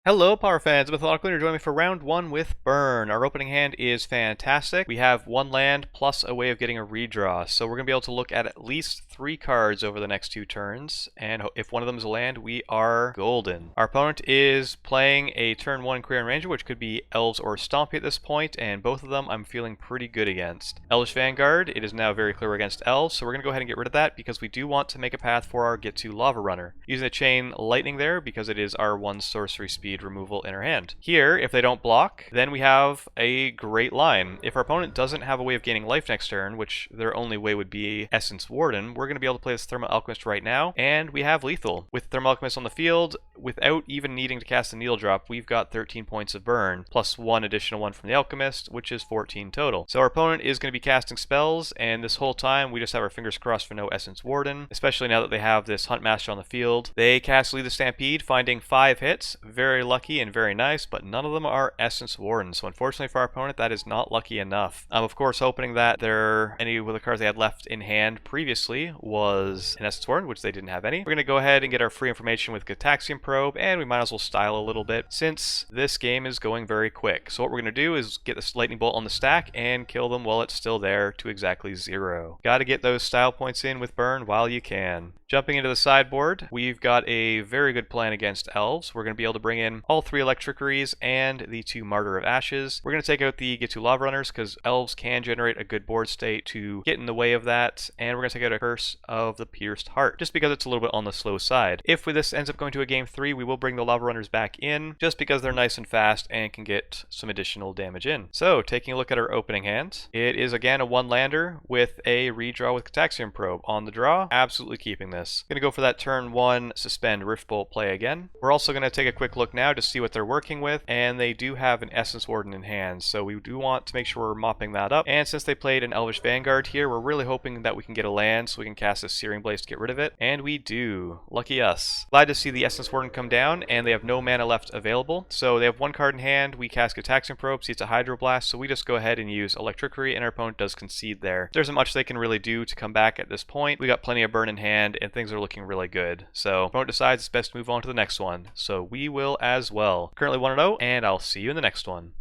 Hello, Power fans. Mathonical here. Join me for round one with Burn. Our opening hand is fantastic. We have one land plus a way of getting a redraw, so we're going to be able to look at least 3 cards over the next 2 turns, and if one of them is a land, we are golden. Our opponent is playing a turn 1 Quirion Ranger, which could be Elves or Stompy at this point, and both of them I'm feeling pretty good against. Elvish Vanguard, it is now very clear we're against Elves, so we're going to go ahead and get rid of that because we do want to make a path for our Ghitu Lavarunner. Using the Chain Lightning there because it is our 1 sorcery speed removal in our hand. Here, if they don't block, then we have a great line. If our opponent doesn't have a way of gaining life next turn, which their only way would be Essence Warden, we're going to be able to play this Thermo-Alchemist right now, and we have lethal. With Thermo-Alchemist on the field, without even needing to cast a Needle Drop, we've got 13 points of burn, plus 1 additional one from the Alchemist, which is 14 total. So our opponent is going to be casting spells, and this whole time we just have our fingers crossed for no Essence Warden, especially now that they have this Huntmaster on the field. They cast Lead the Stampede, finding 5 hits, very lucky and very nice, but none of them are Essence Wardens, so unfortunately for our opponent that is not lucky enough. I'm of course hoping that any of the cards they had left in hand previously was an Essence Warden, which they didn't have any. We're going to go ahead and get our free information with Gitaxian Probe, and we might as well style a little bit since this game is going very quick. So what we're going to do is get this Lightning Bolt on the stack and kill them while it's still there to exactly 0. Got to get those style points in with Burn while you can. Jumping into the sideboard, we've got a very good plan against Elves. We're going to be able to bring in all 3 Electrickeries and the 2 Martyr of Ashes. We're going to take out the Ghitu Lavarunners because Elves can generate a good board state to get in the way of that, and we're going to take out a Curse of the Pierced Heart, just because it's a little bit on the slow side. If this ends up going to a game 3, we will bring the Lavarunners back in, just because they're nice and fast and can get some additional damage in. So, taking a look at our opening hand, it is again a 1-lander with a redraw with Gitaxian Probe. On the draw, absolutely keeping this. Going to go for that turn 1 Suspend Riftbolt play again. We're also going to take a quick look now to see what they're working with, and they do have an Essence Warden in hand, so we do want to make sure we're mopping that up. And since they played an Elvish Vanguard here, we're really hoping that we can get a land so we can cast a Searing Blaze to get rid of it, and we do. Lucky us. Glad to see the Essence Warden come down, and they have no mana left available, so they have 1 card in hand. We cast Gitaxian Probe, see it's a Hydroblast, so we just go ahead and use Electrickery, and our opponent does concede there. There isn't much they can really do to come back at this point. We got plenty of burn in hand, and things are looking really good. So opponent decides it's best to move on to the next one, so we will as well. Currently 1-0, and I'll see you in the next one.